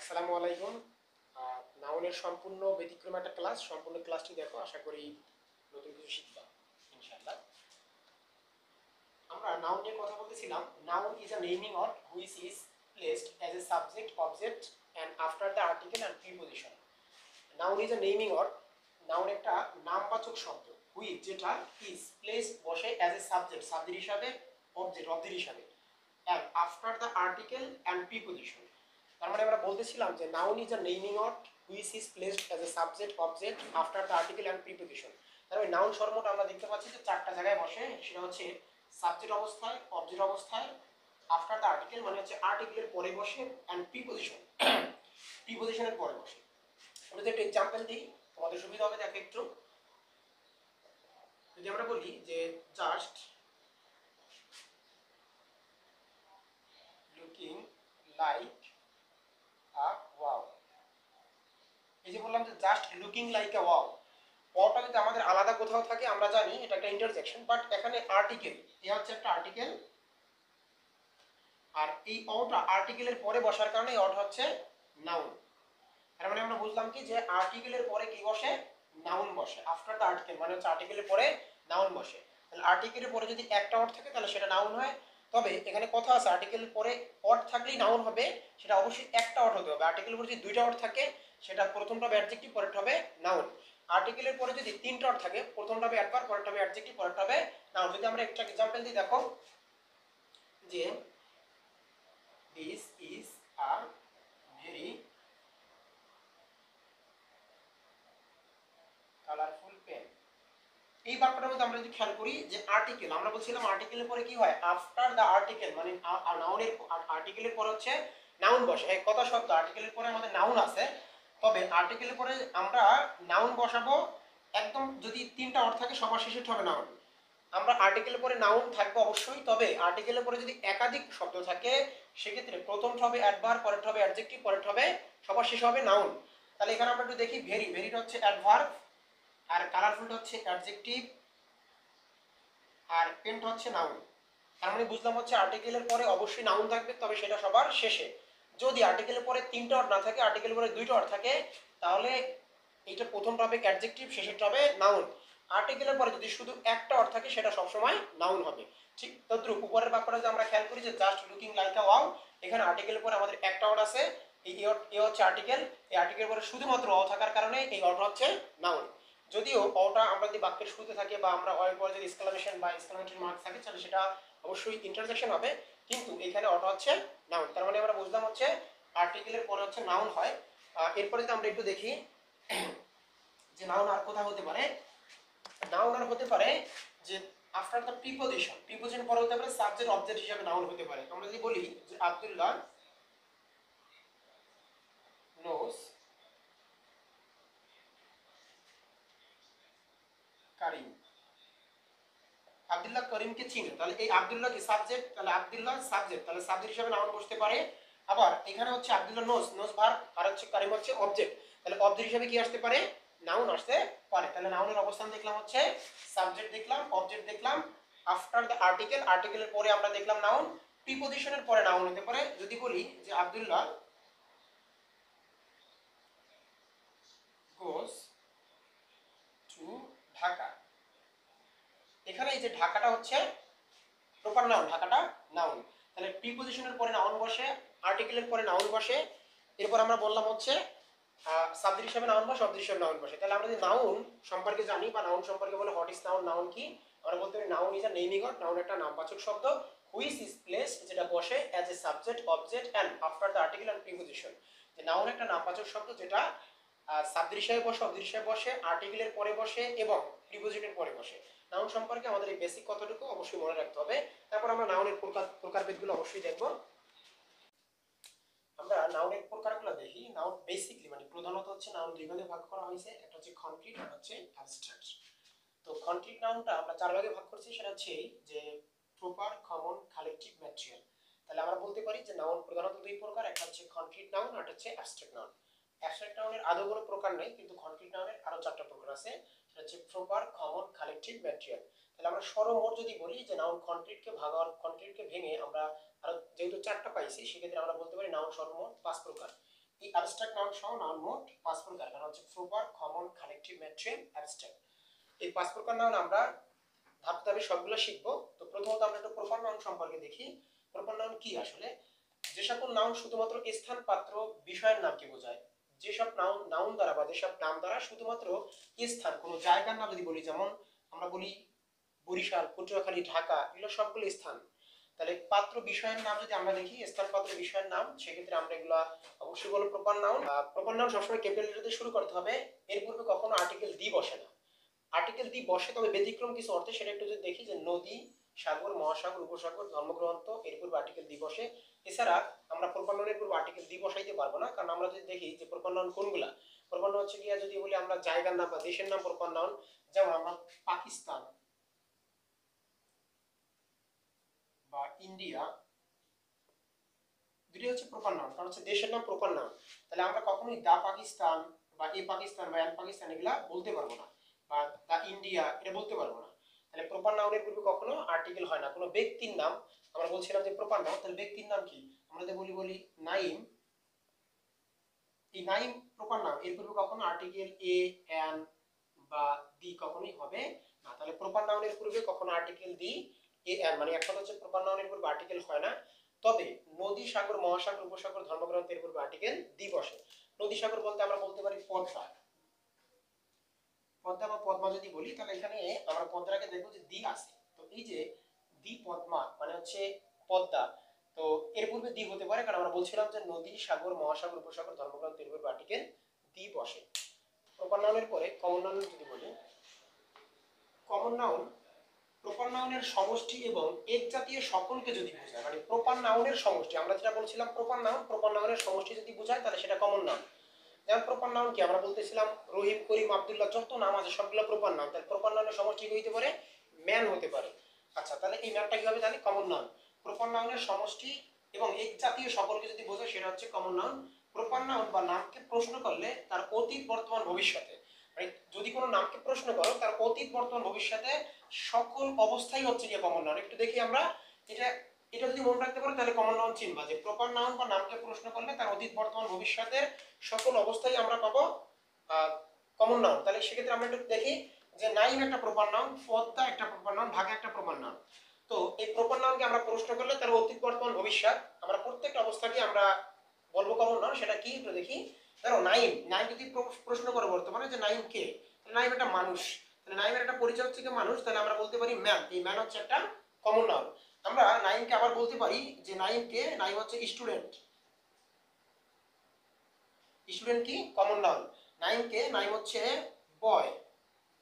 আসসালামু আলাইকুম। নাউনের সম্পূর্ণ ব্যতিক্রম একটা ক্লাস, সম্পূর্ণ ক্লাসটি দেখো, আশা করি নতুন কিছু শিখবা ইনশাআল্লাহ। আমরা নাউন নিয়ে কথা বলতেছিলাম। Noun is a naming or which is placed as a subject object and after the article and preposition. Noun is a naming or, noun একটা নামবাচক শব্দ, হুইচ যেটা ইজ প্লেসড বসে অ্যাজ এ সাবজেক্ট সাবজেক্ট হিসাবে, object object হিসাবে, and after the article and preposition. তার মানে আমরা বলতেছিলাম যে noun is a naming or which is placed as a subject object after the article and preposition. তার মানে নাউন শর্মটা আমরা দেখতে পাচ্ছি যে চারটা জায়গায় বসে। সেটা হচ্ছে সাবজেক্ট অবস্থায়, অবজেক্ট অবস্থায়, আফটার দ্য আর্টিকেল মানে হচ্ছে আর্টিকেলের পরে বসে, অ্যান্ড প্রিপোজিশন প্রিপোজিশনের পরে বসে। আমরা যদি একটা এক্সাম্পল দিই তোমাদের সুবিধা হবে। দেখো একটু, যদি আমরা বলি যে just looking like a wow, এই যে বললাম যে just looking like a wow, ওয়াওটা যদি আমাদের আলাদা কোথাও থাকে আমরা জানি এটা একটা ইন্টারজেকশন, বাট এখানে আর্টিকেল, এ হচ্ছে একটা আর্টিকেল, আর এই ওটা আর্টিকেলের পরে বসার কারণে এই ওটা হচ্ছে নাউন। তার মানে আমরা বুঝলাম কি যে আর্টিকেলের পরে কি বসে, নাউন বসে। আফটার দ্য আর্টিকেল মানে হচ্ছে আর্টিকেলের পরে নাউন বসে। তাহলে আর্টিকেলের পরে যদি একটা ওয়ার্ড থাকে তাহলে সেটা নাউন হয়। তবে এখানে কথা আছে আর্টিকেলের পরে ওয়ার্ড থাকলেই নাউন হবে, সেটা অবশ্যই একটা ওয়ার্ড হতে হবে। আর্টিকেলের পরে যদি দুইটা ওয়ার্ড থাকে সেটা প্রথমটা হবে অ্যাডজেক্টিভ, পরেরটা হবে নাউন। আর্টিকেলের পরে যদি তিনটা ওয়ার্ড থাকে প্রথমটা হবে অ্যাডভার্ব, পরেরটা হবে অ্যাডজেক্টিভ, পরেরটা হবে নাউন। যদি আমরা একটা এক্সাম্পল দিই, দেখো যে this is a very colourful pen. এই বাক্যটার মধ্যে আমরা যদি খেয়াল করি যে আর্টিকেল, আমরা বলছিলাম আর্টিকেলের পরে কি হয়, আফটার দ্য আর্টিকেল মানে নাউনের আর্টিকেলের পরে হচ্ছে নাউন বসে। এই কথা সত্য, আর্টিকেলের পরে আমাদের নাউন আছে, তবে আর্টিকেলের পরে আমরা নাউন বসাবো একদম যদি তিনটা অর্থ থাকে সবার শেষে হবে নাউন। আমরা আর্টিকেলের পরে নাউন থাকবে অবশ্যই, তবে আর্টিকেলের পরে যদি একাধিক শব্দ থাকে সেক্ষেত্রে প্রথমটা হবে অ্যাডভার্ব, পরেরটা হবে অ্যাডজেক্টিভ, পরেরটা হবে সবার শেষে হবে নাউন। তাহলে এখানে আমরা একটু দেখি, ভেরি, ভেরিটা হচ্ছে অ্যাডভার্ব, আর কালারফুলটা হচ্ছে অ্যাডজেক্টিভ, আর পেন্ট হচ্ছে নাউন। তার মানে বুঝলাম হচ্ছে আর্টিকেলের পরে অবশ্যই নাউন থাকবে, তবে সেটা সবার শেষে। যদি আর্টিকেলের পরে তিনটা ওয়ার্ড না থাকে, আর্টিকেলের পরে দুইটা ওয়ার্ড থাকে, তাহলে এইটা প্রথমটা হবে অ্যাডজেক্টিভ, শেষেরটা হবে নাউন। আর্টিকেলের পরে যদি শুধু একটা ওয়ার্ড থাকে সেটা সবসময় নাউন হবে। ঠিক তদ্রুপ উপরের বাক্যটা যদি আমরা খেয়াল করি যে just looking like a wow, এখানে আর্টিকেলের পরে আমাদের একটা ওয়ার্ড আছে, এই এ হচ্ছে আর্টিকেল। এই আর্টিকেলের পরে শুধুমাত্র ওয়াও থাকার কারণে এই ওয়ার্ডটা হচ্ছে নাউন। যদিও ওটা আমরা যদি বাক্যের শুরুতে থাকে বা আমরা ওয়ের পরে যদি এক্সক্লামেশন বা এক্সক্লামেটরি মার্ক থাকে তাহলে সেটা অবশ্যই ইন্টারজেকশন হবে, কিন্তু এখানে ওটা হচ্ছে নাউন। তার মানে আমরা বুঝলাম হচ্ছে আর্টিকেলের পরে হচ্ছে নাউন হয়। এরপরে যদি আমরা একটু দেখি যে নাউন আর কোথায় হতে পারে। নাউন আর হতে পারে যে আফটার দ্য প্রিপোজিশন, প্রিপোজিশন পরে হতে পারে সাবজেক্ট অবজেক্ট হিসেবে নাউন হতে পারে। আমরা যদি বলি যে আব্দুল্লাহ নোস কারিম, আব্দুল্লাহ করিমকে চিনে, তাহলে এই আব্দুল্লাহ কি সাবজেক্ট, তাহলে আব্দুল্লাহ সাবজেক্ট, তাহলে সাবজেক্ট হিসেবে নাউন বসতে পারে। আবার এখানে হচ্ছে আব্দুল্লাহ নোস, নোস ভার্ব, আর হচ্ছে কারিম হচ্ছে অবজেক্ট, তাহলে অবজেক্ট হিসেবে কি আসতে পারে, নাউন আসতে পারে। তাহলে নাউনের অবস্থান দেখলাম হচ্ছে সাবজেক্ট দেখলাম, অবজেক্ট দেখলাম, আফটার দ্য আর্টিকেল, আর্টিকেলের পরে আমরা দেখলাম নাউন, প্রিপোজিশনের পরে নাউন হতে পারে। যদি বলি যে আব্দুল্লাহ গোস টু ঢাকা, এখানে এই যে ঢাকাটা হচ্ছে প্রপার নাউন, ঢাকাটা নাউন। তাহলে প্রিপোজিশনের পরে নাউন বসে, আর্টিকেলের পরে নাউন বসে, এরপর আমরা বললাম হচ্ছে সাবজেক্ট হিসেবে নাউন বসে, অবজেক্ট হিসেবে নাউন বসে। তাহলে আমরা যদি নাউন সম্পর্কে জানি বা নাউন সম্পর্কে বলে হোয়াট ইজ নাউন, নাউন কি, আমরা বলতে পারি noun is a naming or, noun একটা নামবাচক শব্দ, হুইচ ইজ প্লেস যেটা বসে as a subject object and after the article and preposition. যে নাউন একটা নামবাচক শব্দ যেটা সাবজেক্ট হিসেবে বসে, অবজেক্ট হিসেবে বসে, আর্টিকেলের পরে বসে এবং প্রিপোজিশনের পরে বসে। নাউন সম্পর্কে আমাদের এই বেসিক কথাটুকু অবশ্যই মনে রাখতে হবে। তারপর আমরা নাউনের প্রকারভেদগুলো অবশ্যই দেখব। আমরা নাউনের প্রকারগুলো দেখি। নাউন বেসিকলি মানে প্রধানত হচ্ছে নাউন দুই ভাগে ভাগ করা হয়েছে, একটা হচ্ছে কনক্রিট আর হচ্ছে অ্যাবস্ট্রাক্ট। তো কনক্রিট নাউনটা আমরা চার ভাগে ভাগ করছি, সেটা হচ্ছে যে প্রপার, কমন, কালেকটিভ, ম্যাটেরিয়াল। তাহলে আমরা বলতে পারি যে নাউন প্রধানত দুই প্রকার, একটা হচ্ছে কনক্রিট নাউন আর একটা হচ্ছে অ্যাবস্ট্রাক্ট নাউন। অ্যাবস্ট্রাক্ট নাউনের আদৌ কোনো প্রকার নেই, কিন্তু কনক্রিট নাউনের আরো চারটা প্রকার আছে, সেটা হচ্ছে প্রপার, কমন, কালেকটিভ, ম্যাটেরিয়াল। তাহলে আমরা সর্বমোট যদি বলি যে নাউন কনক্রিটকে ভেঙে আমরা আরো যেহেতু চারটা পাইছি, সেক্ষেত্রে আমরা বলতে পারি নাউন সর্বমোট পাঁচ প্রকার। এই অ্যাবস্ট্রাক্ট নাউন সহ নাউন মোট 5 প্রকার, কারণ হচ্ছে proper, common, collective, mainstream, abstract. এই 5 প্রকার নাউন আমরা ধাপে ধাপে সবগুলো শিখবো। তো প্রথমত আমরা একটু প্রপার নাউন সম্পর্কে দেখি। প্রপার নাউন কি আসলে? যে সকল নাউন শুধুমাত্র স্থান, পাত্র, বিষয়ের নামকে বোঝায়। যেসব নাউন দ্বারা বা যেসব নাম দ্বারা শুধুমাত্র স্থান, কোনো জায়গার নাম যদি বলি, যেমন আমরা বলি বরিশাল, পটুয়াখালী, ঢাকা, এগুলো সবগুলো স্থান। তাহলে পাত্র বিষয়ের নাম যদি আমরা দেখি, স্থান, পাত্র, বিষয়ের নাম, সেক্ষেত্রে আমরা এগুলা অবশ্যই বলবো প্রপার নাউন। প্রপার নাউন সবসময় ক্যাপিটাল লেটার দিয়ে শুরু করতে হবে, এর পূর্বে কখনো আর্টিকেল দি বসে না। আর্টিকেল দি বসে, তবে ব্যতিক্রম কিছু অর্থে, সেটা একটু যদি দেখি, যে নদী, সাগর, মহাসাগর, উপসাগর, ধর্মগ্রন্থ, এর পূর্বে আর্টিকেল দি বসে। এছাড়া আমরা প্রপার নাউনের পূর্বে আর্টিকেল দি বসাইতে পারবো না, কারণ আমরা যদি দেখি যে প্রপার নাউন কোনগুলা, প্রপার নাউন হচ্ছে গিয়া যদি বলি আমরা জায়গার নাম বা দেশের নাম প্রপার নাউন, যেমন আমরা পাকিস্তান বা ইন্ডিয়া, দুটি হচ্ছে প্রপার নাউন, কারণ হচ্ছে দেশের নাম প্রপার নাউন। তাহলে আমরা কখনোই দা পাকিস্তান বা এ পাকিস্তান বা এন পাকিস্তান এগুলা বলতে পারবো না, বা দা ইন্ডিয়া এটা বলতে পারবো না। তাহলে প্রপার নাউনের পূর্বে কখনো আর্টিকেল হয় না। কোনো ব্যক্তির নাম, আমরা বলছিলাম যে প্রপার নাউন, তাহলে ব্যক্তির নাম কি? আমরা যদি বলি নাইম, এই নাইম প্রপার নাউন, এর পূর্বে কখনো আর্টিকেল এ, এন বা দি কখনোই হবে না। তাহলে প্রপার নাউনের পূর্বে কখনো আর্টিকেল দি, এ, এন, মানে এক কথা হচ্ছে প্রপার নাউনের পূর্বে আর্টিকেল হয় না। তবে নদী, সাগর, মহাসাগর, উপসাগর, ধর্মগ্রন্থের পূর্বে আর্টিকেল দি বসে। নদী, সাগর বলতে আমরা বলতে পারি পদ্মা, পদ্মা বা পদ্মা যদি বলি, তাহলে এখানে আমরা পদ্মার আগে দেখবো যে দি আছে। তো এই যে দি পদ্মা মানে হচ্ছে পদ্মা, তো এর পূর্বে দি হতে পারে, কারণ আমরা বলছিলাম যে নদী, সাগর, মহাসাগর, উপসাগর, ধর্মগ্রন্থ, এর পূর্বে আর্টিকেল দি বসে। প্রপার নাউনের পরে কমন নাউন যদি বলি, কমন নাউন প্রপার নাউনের সমষ্টি এবং এক জাতীয় সকলকে যদি বোঝায়, মানে প্রপার নাউনের সমষ্টি, আমরা যেটা বলছিলাম প্রপার নাউন, প্রপার নাউনের সমষ্টি যদি বোঝায় তাহলে সেটা কমন নাউন। যেমন প্রপার নাউন কি আমরা বলতেছিলাম, রহিম, করিম, আব্দুল্লাহ, যত নাম আছে সবগুলো প্রপার নাউন। তাহলে প্রপার নাউনের সমষ্টি কি হতে পারে? ম্যান হতে পারে। আচ্ছা, তাহলে এই ম্যানটা কি হবে? তাহলে কমন নাউন। প্রপার নাউনের সমষ্টি এবং এক জাতীয় সকলকে যদি বোঝায় সেটা হচ্ছে কমন নাউন। প্রপার নাউন বা নামকে প্রশ্ন করলে তার অতীত, বর্তমান, ভবিষ্যতে, মানে যদি কোনো নামকে প্রশ্ন করো তার অতীত, বর্তমান, ভবিষ্যতে সকল অবস্থাই হচ্ছে গিয়ে কমন নাউন। একটু দেখি আমরা, এটা এটা যদি মনে রাখতে পারো তাহলে কমন নাউন চিনবা, যে প্রপার নাউন বা নামকে প্রশ্ন করলে তার অতীত, বর্তমান, ভবিষ্যতের সকল অবস্থায় আমরা পাবো কমন নাউন। তাহলে সেক্ষেত্রে আমরা একটু দেখি যে নাইম একটা প্রপার নাউন, পদ্মা একটা প্রপার নাউন, ঢাকা একটা প্রপার নাউন। তো এই প্রপার নাউনকে আমরা প্রশ্ন করলে তার অতীত, বর্তমান, ভবিষ্যৎ আমরা প্রত্যেকটা অবস্থাকে আমরা বলবো কমন নাউন। সেটা কি একটু দেখি। ধরো নাইম, নাইম যদি প্রশ্ন করো বর্তমানে যে নাইম কে, নাইম একটা মানুষ, তাহলে নাইমের একটা পরিচয় হচ্ছে কি মানুষ, তাহলে আমরা বলতে পারি ম্যান। এই ম্যান হচ্ছে একটা কমন নাউন। আমরা নাইমকে আবার বলতে পারি যে নাইম কে, নাইম হচ্ছে স্টুডেন্ট, স্টুডেন্ট কি কমন নাউন। নাইম কে, নাইম হচ্ছে বয়,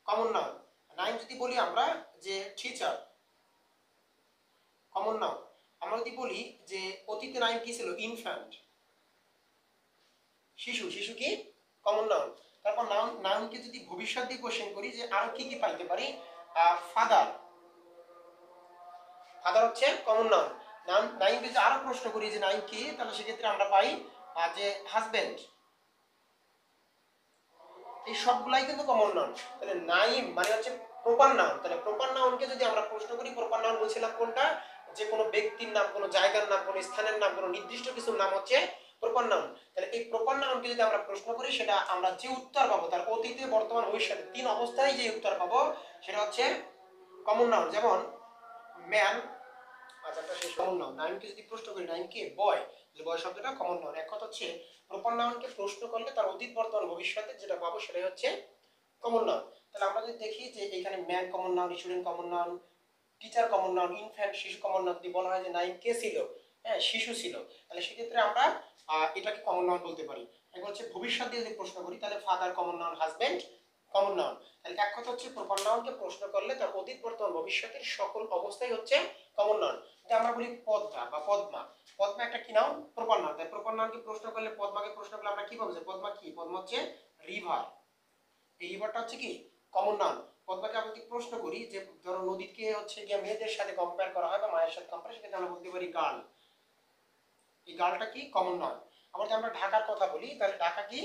কমন নাউন। নাইম যদি বলি আমরা যে টিচার, কমন নাউন। আমরা যদি বলি যে অতীতে নাইম কি ছিল, ইনফ্যান্ট, শিশু, শিশু কি কমন নাউন। তারপর নাউন, নাউনকে যদি ভবিষ্যৎ দিয়ে কোশ্চেন করি যে আরো কি কি পাইতে পারি, ফাদার, ফাদার হচ্ছে কমন নাউন। নাউন নাইমকে যদি আরো প্রশ্ন করি যে নাইম কি, তাহলে সেক্ষেত্রে আমরা পাই যে হাজবেন্ড। এই সবগুলাই কিন্তু কমন নাউন। তাহলে নাইম মানে হচ্ছে প্রপার নাউন। তাহলে প্রপার নাউনকে যদি আমরা প্রশ্ন করি, প্রপার নাউন বলছিলাম কোনটা, যে কোনো ব্যক্তির নাম, কোনো জায়গার নাম, কোনো স্থানের নাম, কোনো নির্দিষ্ট কিছুর নাম হচ্ছে প্রপার নাউন। তাহলে এই প্রপার নাউনকে যদি আমরা প্রশ্ন করি, সেটা আমরা যে উত্তর পাবো তার অতীতে, বর্তমান, ভবিষ্যতে তিন অবস্থায় যে উত্তর পাবো সেটা হচ্ছে কমন নাউন। যেমন ম্যান, আচ্ছা একটা শেষ, কমন নাউন। নাউনকে যদি প্রশ্ন করি নাউন কি বয়, যে বয় শব্দটা কমন নাউন। এক কথা হচ্ছে প্রপার নাউনকে প্রশ্ন করলে তার অতীত, বর্তমান, ভবিষ্যতে যেটা পাবো সেটাই হচ্ছে কমন নাউন। তাহলে আমরা যদি দেখি যে এখানে man common noun, student common noun, teacher common noun, infant শিশু কমন নাউন। যদি বলা হয় যে নাইম কে ছিল, হ্যাঁ শিশু ছিল, তাহলে সেক্ষেত্রে আমরা এটাকে কমন নাউন বলতে পারি। এখন হচ্ছে ভবিষ্যৎ দিয়ে যদি প্রশ্ন করি, তাহলে father common noun, husband common noun. তাহলে এক কথা হচ্ছে প্রপার নাউনকে প্রশ্ন করলে তার অতীত, বর্তমান, ভবিষ্যতের সকল অবস্থাই হচ্ছে কমন নাউন। যে আমরা বলি পদ্মা বা পদ্মা, পদ্মা একটা কি নাউন, প্রপার নাউন। তাই প্রপার নাউনকে প্রশ্ন করলে, পদ্মাকে প্রশ্ন করলে আমরা কি পাবো, যে পদ্মা কি, পদ্মা হচ্ছে রিভার। এই রিভারটা হচ্ছে কি কমন নাউন। পদ্মাকে আমরা যদি প্রশ্ন করি যে ধরো নদীকে হচ্ছে গিয়ে মেয়েদের সাথে কম্পেয়ার করা হয় বা মায়ের সাথে কম্পেয়ার, সেক্ষেত্রে আমরা বলতে পারি গার্ল। এই গার্লটা কি কমন নাউন। আবার যদি আমরা ঢাকার কথা বলি, তাহলে ঢাকা কি,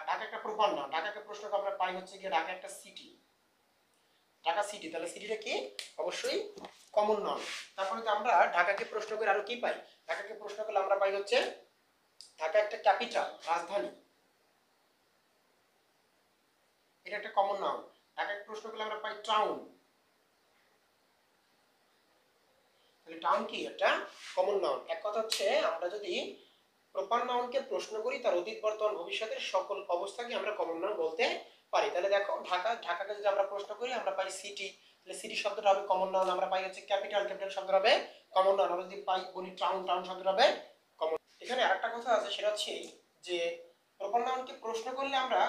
ঢাকা একটা প্রপার নাউন। ঢাকাকে প্রশ্ন করে আমরা পাই হচ্ছে গিয়ে ঢাকা একটা সিটি, ঢাকা সিটি। তাহলে সিটিটা কি অবশ্যই কমন নাউন। তারপরে যদি আমরা ঢাকাকে প্রশ্ন করে আরো কি পাই, ঢাকাকে প্রশ্ন করলে আমরা পাই হচ্ছে ঢাকা একটা ক্যাপিটাল, রাজধানী, এটা একটা কমন নাউন। ঢাকায় প্রশ্ন করলে আমরা পাই টাউন, তাহলে টাউন কি একটা কমন নাউন। এক কথা হচ্ছে আমরা যদি প্রপার নাউনকে প্রশ্ন করি তার অতীত বর্তমান ভবিষ্যতের সকল অবস্থাকে আমরা কমন নাউন বলতে পারি। তাহলে দেখো ঢাকাকে যদি আমরা প্রশ্ন করি আমরা পাই সিটি, তাহলে সিটি শব্দটা হবে কমন নাউন। আমরা পাই হচ্ছে ক্যাপিটাল, ক্যাপিটাল শব্দটা হবে কমন নাউন। আমরা যদি পাই বলি টাউন, টাউন শব্দটা হবে কমন। এখানে আরেকটা কথা আছে, সেটা হচ্ছে যে প্রপার নাউনকে প্রশ্ন করলে আমরা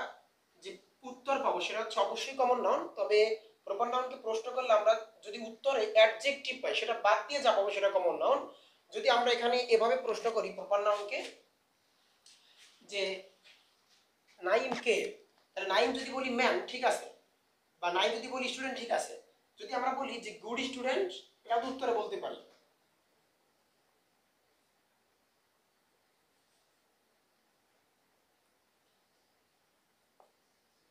যে উত্তর পাবো সেটা হচ্ছে অবশ্যই কমন নাউন। তবে প্রপার নাউনকে প্রশ্ন করলে আমরা যদি উত্তরে অ্যাডজেক্টিভ পাই সেটা বাদ দিয়ে যা পাবো সেটা কমন নাউন। যদি আমরা এখানে এভাবে প্রশ্ন করি প্রপার নাউনকে যে নাইম কে, তাহলে নাইম যদি বলি ম্যান ঠিক আছে, বা নাইম যদি বলি স্টুডেন্ট ঠিক আছে। যদি আমরা বলি যে গুড স্টুডেন্ট, এটা তো উত্তরে বলতে পারি।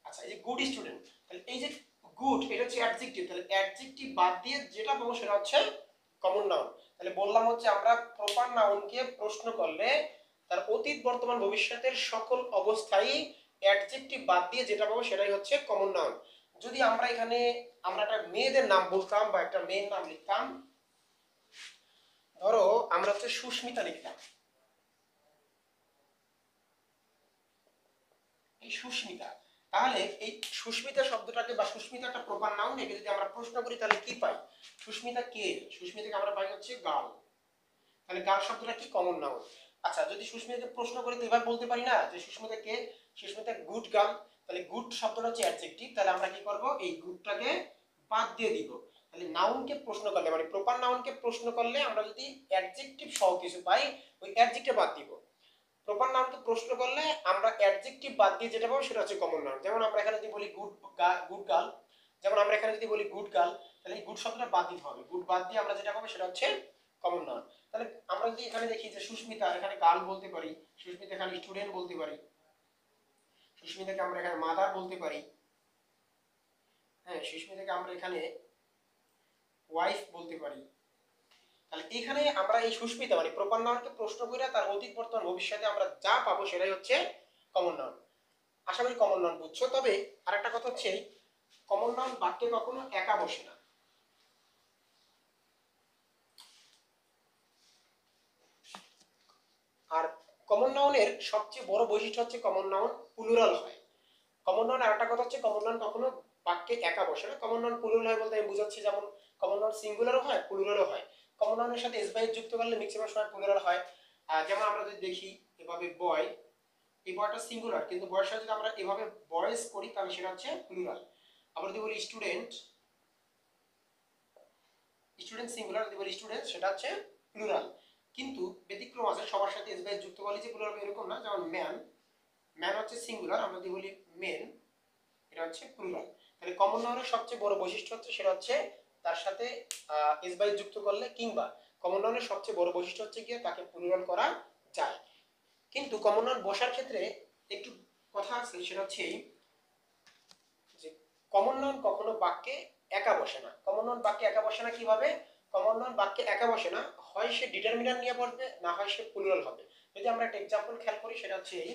আচ্ছা, এই যে গুড স্টুডেন্ট, তাহলে এই যে গুড এটা হচ্ছে অ্যাডজেক্টিভ, তাহলে অ্যাডজেক্টিভ বাদ দিয়ে যেটা পাবো সেটা হচ্ছে কমন নাউন। তাহলে বললাম হচ্ছে আমরা প্রপার নাউনকে প্রশ্ন করলে তার অতীত বর্তমান ভবিষ্যতের সকল অবস্থায় অ্যাডজেক্টিভ বাদ দিয়ে যেটা পাবো সেটাই হচ্ছে কমন নাউন। যদি আমরা এখানে আমরা একটা মেয়েদের নাম বলতাম বা একটা মেয়ের নাম লিখতাম, ধরো আমরা হচ্ছে সুস্মিতা লিখতাম, এই সুস্মিতা, তাহলে এই সুস্মিতা শব্দটাকে বা সুস্মিতা একটা প্রপার নাউন, একে যদি আমরা প্রশ্ন করি তাহলে কি পাই? সুস্মিতা কে? সুস্মিতাকে আমরা পাই হচ্ছে গার্ল, তাহলে গার্ল শব্দটা কি কমন নাউন। আচ্ছা, যদি সুস্মিতাকে প্রশ্ন করি তো এবার বলতে পারি না যে সুস্মিতা কে? সুস্মিতা গুড গার্ল, তাহলে গুড শব্দটা হচ্ছে অ্যাডজেক্টিভ, তাহলে আমরা কি করব এই গুডটাকে বাদ দিয়ে দিব। তাহলে নাউনকে প্রশ্ন করলে মানে প্রপার নাউনকে প্রশ্ন করলে আমরা যদি অ্যাডজেক্টিভ সহ কিছু পাই ওই অ্যাডজেক্টিভ বাদ দিব। প্রপার নাউনকে প্রশ্ন করলে আমরা অ্যাডজেক্টিভ বাদ দিয়ে যেটা পাবো সেটা হচ্ছে কমন নাউন। যেমন আমরা এখানে যদি বলি গুড গার্ল, যেমন আমরা এখানে যদি বলি গুড গার্ল, তাহলে এই গুড শব্দটা বাদ দিতে হবে, গুড বাদ দিয়ে আমরা যেটা পাবো সেটা হচ্ছে কমন নাউন। তাহলে আমরা যদি এখানে দেখি যে সুস্মিতা, এখানে গার্ল বলতে পারি, সুস্মিতা এখানে স্টুডেন্ট বলতে পারি, সুস্মিতাকে আমরা এখানে মাদার বলতে পারি, হ্যাঁ সুস্মিতাকে আমরা এখানে ওয়াইফ বলতে পারি। তাহলে এখানে আমরা এই সুস্মিতা মানে প্রপার নাউনকে প্রশ্ন করে তার অতীত বর্তমান ভবিষ্যতে আমরা যা পাবো সেটাই হচ্ছে কমন নাউন। আশা করি কমন নাউন বুঝছো। তবে আরেকটা কথা হচ্ছে কমন নাউন বাক্যে কখনো একা বসে না। আর কমন নাউনের সবচেয়ে বড় বৈশিষ্ট্য হচ্ছে কমন নাউন প্লুরাল হয়। কমন নাউন আরেকটা কথা হচ্ছে কমন নাউন কখনো বাক্যে একা বসে না। কমন নাউন প্লুরাল হয় বলতে আমি বুঝাচ্ছি যেমন কমন নাউন সিঙ্গুলারও হয় প্লুরালও হয়। কমন নাউনের সাথে এস বাইস যুক্ত করলে ম্যাক্সিমাম সময় প্লুরাল হয়। যেমন আমরা যদি দেখি এভাবে বয়, এই বয়টা সিঙ্গুলার কিন্তু বয়ের সাথে যদি আমরা এভাবে বয়েজ করি তাহলে সেটা হচ্ছে প্লুরাল। আবার যদি বলি স্টুডেন্ট, স্টুডেন্ট সিঙ্গুলার, যদি বলি স্টুডেন্ট সেটা হচ্ছে প্লুরাল। কিন্তু ব্যতিক্রম আছে, সবার সাথে এস বাইস যুক্ত করলে যে প্লুরাল এরকম না। যেমন ম্যান, ম্যান হচ্ছে সিঙ্গুলার, আমরা যদি বলি মেন এটা হচ্ছে প্লুরাল। তাহলে কমন নাউনের সবচেয়ে বড় বৈশিষ্ট্য হচ্ছে সেটা হচ্ছে তার সাথে এস বাইস যুক্ত করলে কিংবা কমন নাউনের সবচেয়ে বড় বৈশিষ্ট্য হচ্ছে গিয়ে তাকে প্লুরাল করা যায়। কিন্তু কমন নাউন বসার ক্ষেত্রে একটু কথা আছে, সেটা হচ্ছে যে কমন নাউন কখনো বাক্যে একা বসে না। কমন নাউন বাক্যে একা বসে না কিভাবে? কমন নাউন বাক্যে একা বসে না, হয় সে ডিটারমিনার নিয়ে বসবে না হয় সে প্লুরাল হবে। যদি আমরা একটা এক্সাম্পল খেয়াল করি সেটা হচ্ছে এই,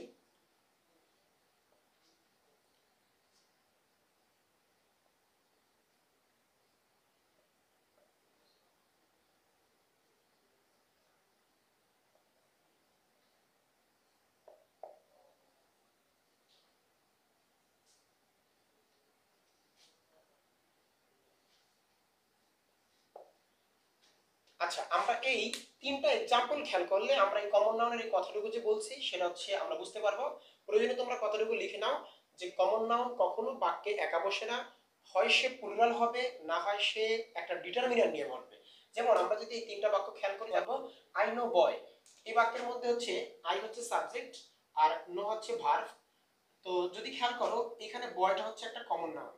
আচ্ছা আমরা এই তিনটা এক্সাম্পল খেয়াল করলে আমরা এই কমন নাউনের এই কথাটুকু যে বলছি সেটা হচ্ছে আমরা বুঝতে পারবো। প্রয়োজনে তোমরা কথাটুকু লিখে নাও যে কমন নাউন কখনো বাক্যে একা বসে না, হয় সে প্লুরাল হবে না হয় সে একটা ডিটারমিনার নিয়ে বসবে। যেমন আমরা যদি এই তিনটা বাক্য খেয়াল করি দেখো আই নো বয়, এই বাক্যের মধ্যে হচ্ছে আই হচ্ছে সাবজেক্ট আর নো হচ্ছে ভার্ব। তো যদি খেয়াল করো এখানে বয়টা হচ্ছে একটা কমন নাউন।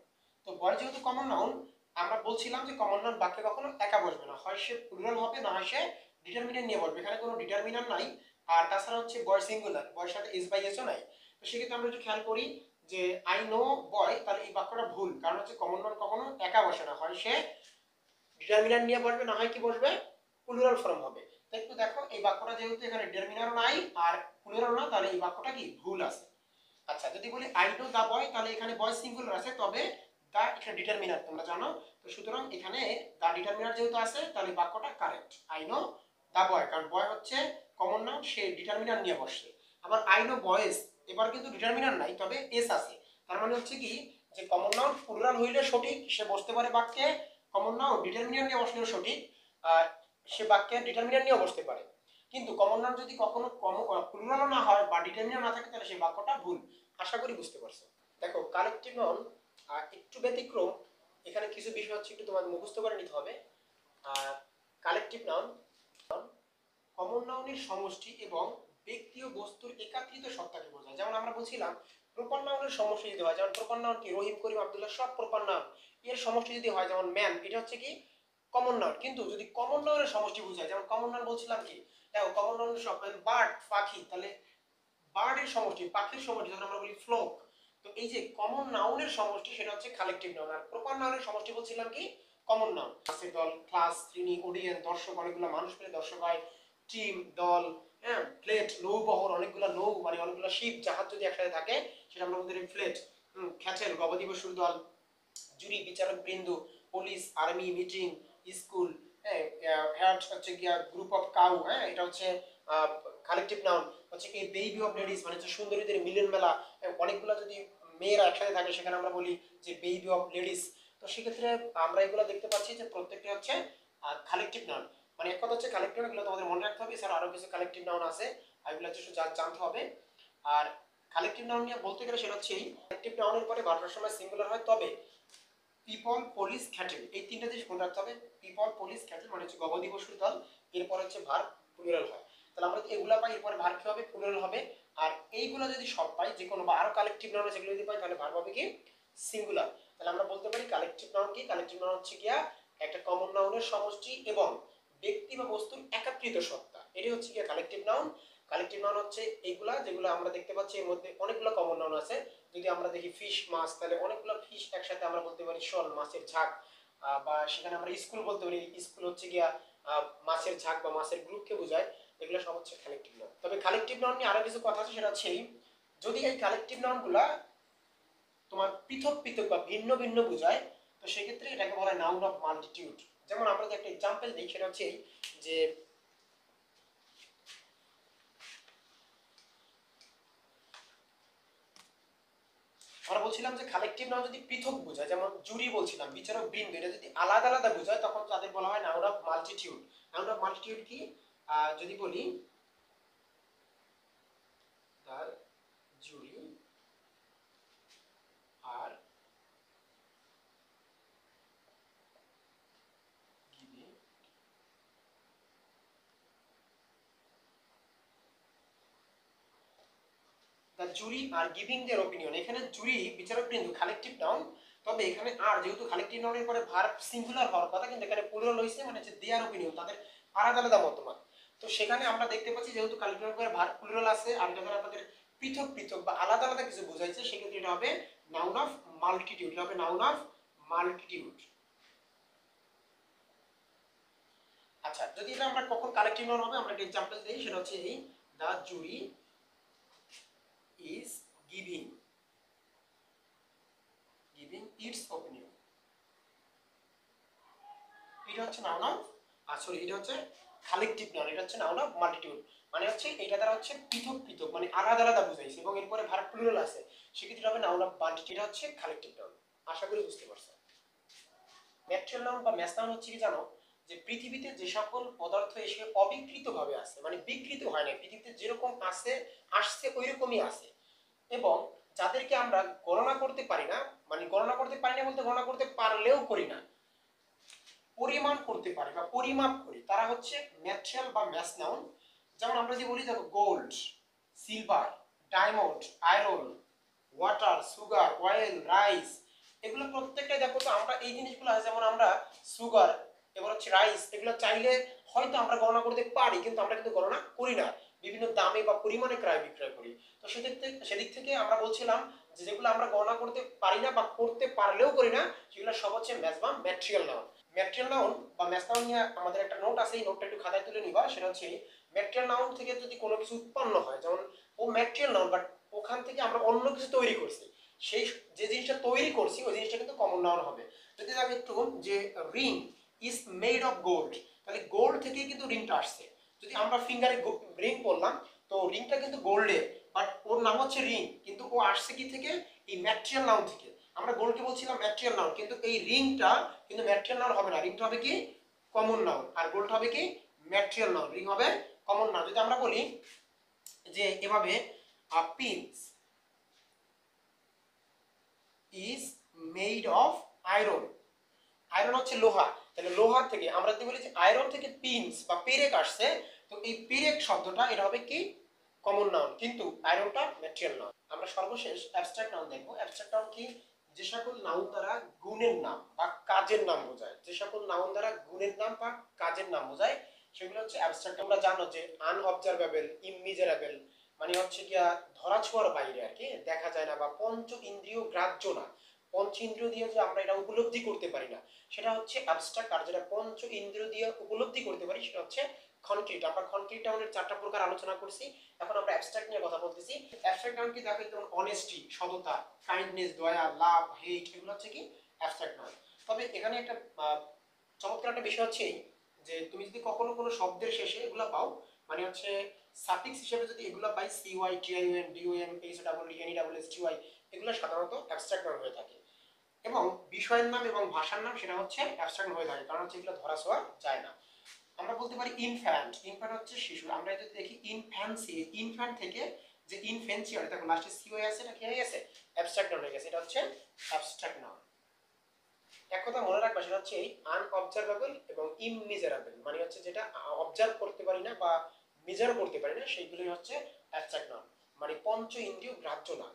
তো বয় যেহেতু কমন নাউন আমরা বলছিলাম যে কমন নাউন বাক্যে কখনো একা বসবে না, হয় সে প্লুরাল হবে না হয় সে ডিটারমিনার নিয়ে বসবে। এখানে কোনো ডিটারমিনার নাই। আর তাছাড়া হচ্ছে বয় সিঙ্গুলার, বয়ের সাথে এস বাই এসও নাই। তো সেক্ষেত্রে আমরা একটু খেয়াল করি যে আই নো বয়, তাহলে এই বাক্যটা ভুল, কারণ হচ্ছে কমন নাউন কখনো একা বসে না, হয় সে ডিটারমিনার নিয়ে বসবে না হয় কি বসবে প্লুরাল ফর্ম হবে। তো একটু দেখো এই বাক্যটা যেহেতু এখানে ডিটারমিনারও নাই আর প্লুরালও না, তাহলে এই বাক্যটা কি ভুল আছে। আচ্ছা, যদি বলি আই নো দা বয়, তাহলে এখানে বয় সিঙ্গুলার আছে, তবে দা এখানে ডিটারমিনার তোমরা জানো। তো সুতরাং এখানে দা ডিটারমিনার যেহেতু আছে তাহলে বাক্যটা কারেক্ট। আই নো দা বয়, কারণ বয় হচ্ছে কমন নাউন, সে ডিটারমিনার নিয়ে বসছে। আবার আই নো বয়েজ, এবার কিন্তু ডিটারমিনার নাই, তবে এস আছে। তার মানে হচ্ছে কি, যে কমন নাউন প্লুরাল হইলে সঠিক, সে বসতে পারে বাক্যে। কমন নাউন ডিটারমিনার নিয়ে বসলেও সঠিক, সে বাক্যে ডিটারমিনার নিয়েও বসতে পারে। কিন্তু কমন নাউন যদি কখনো প্লুরালও না হয় বা ডিটারমিনার না থাকে, তাহলে সেই বাক্যটা ভুল। আশা করি বুঝতে পারছো। দেখো কালেক্টিভ নাউন একটু ব্যতিক্রম, এখানে কিছু বিষয় হচ্ছে একটু তোমার মুখস্থ করে নিতে হবে। কালেক্টিভ নাউন কমন নাউনের সমষ্টি এবং ব্যক্তি ও বস্তুর একাত্রিত সত্তাকে বোঝায়। যেমন আমরা বলছিলাম প্রপার নাউনের সমষ্টি যদি হয়, যেমন প্রপার নাউন কি, রহিম, করিম, আব্দুল্লাহ সব প্রপার নাউন, এর সমষ্টি যদি হয় যেমন ম্যান, এটা হচ্ছে কি কমন নাউন। কিন্তু যদি কমন নাউনের সমষ্টি বোঝায়, যেমন কমন নাউন বলছিলাম কি, দেখো কমন নাউনের সব বার্ড পাখি, তাহলে বার্ডের সমষ্টি, পাখির সমষ্টি যখন আমরা বলি ফ্লোক। তো এই যে কমন নাউনের সমষ্টি সেটা হচ্ছে কালেকটিভ নাউন। আর প্রপার নাউনের সমষ্টি বলছিলাম কি কমন নাউন। ক্লাসের দল, ক্লাস, শ্রেণী, অডিয়েন্স, দর্শক, অনেকগুলো মানুষ মিলে দর্শক হয়। টিম, দল, হ্যাঁ, ফ্লেট, নৌবহর, অনেকগুলো নৌ মানে অনেকগুলো শিপ, জাহাজ যদি একসাথে থাকে সেটা আমরা বলতে পারি ফ্লেট। খ্যাচের, গবাদি পশুর দল। জুরি, বিচারক বৃন্দ। পুলিশ, আর্মি, মিটিং, স্কুল, হ্যাঁ, হ্যাট হচ্ছে গিয়া গ্রুপ অফ কাউ, হ্যাঁ, এটা হচ্ছে কালেকটিভ নাউন। হচ্ছে কি বেবি অফ লেডিস, মানে হচ্ছে সুন্দরীদের মিলন মেলা। অনেকগুলো যদি মেয়েরা একসাথে থাকে সেখানে আমরা বলি যে বেবি অফ লেডিস। তো সেক্ষেত্রে আমরা এগুলো দেখতে পাচ্ছি যে প্রত্যেকটা হচ্ছে কালেকটিভ নাউন। মানে এক কথা হচ্ছে কালেকটিভ নাউন, এগুলো তোমাদের মনে রাখতে হবে। এছাড়া আরো কিছু কালেকটিভ নাউন আছে, এগুলো হচ্ছে জানতে হবে। আর কালেকটিভ নাউন নিয়ে বলতে গেলে সেটা হচ্ছে কালেকটিভ নাউনের পরে ভার্বের সময় সিঙ্গুলার হয়, তবে পিপল, পুলিশ, ক্যাটেল, এই তিনটা জিনিস মনে রাখতে হবে। পিপল, পুলিশ, ক্যাটেল মানে হচ্ছে গবাদি পশুর দল, এরপর হচ্ছে ভার্ব প্লুরাল হয়। তাহলে আমরা যদি এগুলা পাই, এরপরে ভার্ব কি হবে, প্লুরাল হবে। আর এইগুলো যদি সব পাই, যে কোনো বা আরো কালেকটিভ নাউন যেগুলো যদি পাই, তাহলে ভার্ব হবে কি সিঙ্গুলার। তাহলে আমরা বলতে পারি কালেকটিভ নাউন কি, কালেকটিভ নাউন হচ্ছে গিয়া একটা কমন নাউনের সমষ্টি এবং ব্যক্তি বা বস্তুর একাত্রিত সত্তা, এটাই হচ্ছে গিয়া কালেকটিভ নাউন। কালেকটিভ নাউন হচ্ছে এইগুলা যেগুলো আমরা দেখতে পাচ্ছি, এর মধ্যে অনেকগুলো কমন নাউন আছে। যদি আমরা দেখি ফিশ, মাছ, তাহলে অনেকগুলো ফিশ একসাথে আমরা বলতে পারি শোল, মাছের ঝাঁক। বা সেখানে আমরা স্কুল বলতে পারি, স্কুল হচ্ছে গিয়া মাছের ঝাঁক বা মাছের গ্রুপকে বোঝায়। এগুলো সব হচ্ছে কালেকটিভ নাউন। তবে কালেকটিভ নাউন নিয়ে আরো কিছু কথা আছে, সেটা হচ্ছে যদি এই কালেকটিভ নাউন গুলা তোমার পৃথক পৃথক বা ভিন্ন ভিন্ন বোঝায়, তো সেক্ষেত্রে এটাকে বলা হয় নাউন অফ মাল্টিটিউড। যেমন আমরা যে একটা এক্সাম্পল দিই, সেটা হচ্ছে যে আমরা বলছিলাম যে কালেকটিভ নাউন যদি পৃথক বোঝায়, যেমন জুরি বলছিলাম, বিচারক বৃন্দ, এটা যদি আলাদা আলাদা বোঝায় তখন তাদের বলা হয় noun of multitude. Noun of multitude কি, যদি বলি তার jury are giving, the jury are giving their opinion. এখানে জুরি, বিচারক বৃন্দ কালেকটিভ নাউন, তবে এখানে আর যেহেতু কালেকটিভ নাউনের পরে ভার্ব সিঙ্গুলার হওয়ার কথা, কিন্তু এখানে প্লুরাল হইছে, মানে হচ্ছে দেয়ার ওপিনিয়ন, তাদের আলাদা আলাদা মতামত। তো সেখানে আমরা দেখতে পাচ্ছি যেহেতু কালেকটিভ নাউনের পরে ভার্ব প্লুরাল আছে, আর এটা দ্বারা আমাদের পৃথক পৃথক বা আলাদা আলাদা কিছু বোঝাইছে, সেক্ষেত্রে এটা হবে নাউন অফ মাল্টিটিউড। এটা হবে নাউন অফ মাল্টিটিউড। আচ্ছা, যদি এটা আমরা কখন কালেকটিভ নাউন হবে, আমরা একটা एग्जांपल দেই, সেটা হচ্ছে এই দা জুরি ইজ গিভিং ইটস ওপিনিয়ন। এটা হচ্ছে নাউন অফ সরি, এটা হচ্ছে কালেকটিভ নাউন, এটা হচ্ছে নাউন অফ মাল্টিটিউড। মানে হচ্ছে এটা দ্বারা হচ্ছে পৃথক পৃথক মানে আলাদা আলাদা বুঝাইছে, এবং এরপরে ভার্ব প্লুরাল আছে, সেক্ষেত্রে হবে নাউন অফ মাল্টিটিউড। এটা হচ্ছে কালেকটিভ নাউন। আশা করি বুঝতে পারছো। ন্যাচারাল নাউন বা ম্যাস নাউন হচ্ছে কি জানো, যে পৃথিবীতে যে সকল পদার্থ এসে অবিকৃত ভাবে আছে, মানে বিকৃত হয় না, পৃথিবীতে যেরকম আছে আসছে ওই রকমই আছে, এবং যাদেরকে আমরা গণনা করতে পারি না, মানে গণনা করতে পারি না বলতে গণনা করতে পারলেও করি না, পরিমাণ করতে পারি বা পরিমাপ করি, তারা হচ্ছে ন্যাচারাল বা ম্যাস নাউন। যেমন আমরা যে বলি দেখো gold, silver, diamond, iron, water, sugar, oil, rice, এগুলো প্রত্যেকটাই দেখো তো আমরা এই জিনিসগুলো আছে, যেমন আমরা সুগার, এবার হচ্ছে রাইস, এগুলো চাইলে হয়তো আমরা গণনা করতে পারি, কিন্তু আমরা কিন্তু গণনা করি না, বিভিন্ন দামে বা পরিমাণে ক্রয় বিক্রয় করি। তো সেদিক থেকে আমরা বলছিলাম যে যেগুলো আমরা গণনা করতে পারি না বা করতে পারলেও করি না, সেগুলো সব হচ্ছে ম্যাস বা ম্যাটেরিয়াল নাউন। ম্যাটেরিয়াল নাউন বা ম্যাথ নাউন নিয়ে আমাদের একটা নোট আছে, এই নোটটা একটু খাতায় তুলে নিবা। সেটা হচ্ছে ম্যাটেরিয়াল নাউন থেকে যদি কোনো কিছু উৎপন্ন হয়, যেমন ও ম্যাটেরিয়াল নাউন, বাট ওখান থেকে আমরা অন্য কিছু তৈরি করছি, সেই যে জিনিসটা তৈরি করছি ওই জিনিসটা কিন্তু কমন নাউন হবে। যদি আমি একটু যে ring is made of gold, তাহলে গোল্ড থেকেই কিন্তু রিংটা আসছে। যদি আমরা ফিঙ্গারে রিং পরলাম, তো রিংটা কিন্তু গোল্ডের, বাট ওর নাম হচ্ছে রিং, কিন্তু ও আসছে কি থেকে, এই ম্যাটেরিয়াল নাউন থেকে। আমরা গোল্ডকে বলছিলাম ম্যাটেরিয়াল নাউন, কিন্তু এই রিংটা কিন্তু ম্যাটেরিয়াল নাউন হবে না, রিংটা হবে কি কমন নাউন, আর গোল্ড হবে কি ম্যাটেরিয়াল নাউন, রিং হবে কমন নাউন। যদি আমরা বলি যে এভাবে pins is made of iron, iron হচ্ছে লোহা, তাহলে লোহা থেকে আমরা যদি বলি যে আয়রন থেকে পিনস বা পেরেক আসছে, তো এই পেরেক শব্দটা এটা হবে কি কমন নাউন, কিন্তু আয়রনটা ম্যাটেরিয়াল নাউন। আমরা সর্বশেষ অ্যাবস্ট্রাক্ট নাউন দেখবো। অ্যাবস্ট্রাক্ট নাউন কি, যে সকল নাউন দ্বারা গুণের নাম বা কাজের নাম বোঝায়, যে সকল নাউন দ্বারা গুণের নাম বা কাজের নাম বোঝায় সেগুলো হচ্ছে অ্যাবস্ট্রাক্ট। আমরা জানো যে আনঅবজারভেবল, ইমমিজারেবল মানে হচ্ছে গিয়া ধরা ছোঁয়ার বাইরে আর কি, দেখা যায় না, বা পঞ্চ ইন্দ্রিয় গ্রাহ্য না, পঞ্চ ইন্দ্রিয় দিয়ে যে আমরা এটা উপলব্ধি করতে পারি না, সেটা হচ্ছে অ্যাবস্ট্রাক্ট। আর যেটা পঞ্চ ইন্দ্রিয় দিয়ে উপলব্ধি করতে পারি সেটা হচ্ছে কনক্রিট। আমরা কনক্রিট নাউনের 4টা প্রকার আলোচনা করছি, এখন আমরা অ্যাবস্ট্রাক্ট নিয়ে কথা বলতেছি। অ্যাবস্ট্রাক্ট নাউন কি দেখো, যেমন অনেস্টি, সততা, কাইন্ডনেস, দয়া, লাভ, হেট, এগুলো হচ্ছে কি অ্যাবস্ট্রাক্ট নাউন। তবে এখানে একটা চমৎকার একটা বিষয় হচ্ছে যে তুমি যদি কখনো কোনো শব্দের শেষে এগুলো পাও, মানে হচ্ছে সাফিক্স হিসেবে যদি এগুলো পাই, C Y, T I N, D O M, H double D, N E double S T Y, এগুলো সাধারণত অ্যাবস্ট্রাক্ট নাউন হয়ে থাকে। এবং বিষয়ের নাম এবং ভাষার নাম সেটা হচ্ছে অ্যাবস্ট্রাক্ট হয়ে থাকে, কারণ হচ্ছে এগুলো ধরা ছোঁয়া যায় না। আমরা বলতে পারি ইনফ্যান্ট, ইনফ্যান্ট হচ্ছে শিশু। আমরা যদি দেখি ইনফ্যান্সি, ইনফ্যান্ট থেকে যে ইনফ্যান্সি হয়, দেখো লাস্টে সি হয়ে আছে, এটা কি হয়ে গেছে অ্যাবস্ট্রাক্ট নাউন হয়ে গেছে, এটা হচ্ছে অ্যাবস্ট্রাক্ট নাউন। এক কথা মনে রাখবা, সেটা হচ্ছে এই আনঅবজারভেবল এবং ইমমিজারেবল, মানে হচ্ছে যেটা অবজার্ভ করতে পারি না বা মেজার করতে পারি না, সেইগুলোই হচ্ছে অ্যাবস্ট্রাক্ট নাউন, মানে পঞ্চ ইন্দ্রিয় গ্রাহ্য না।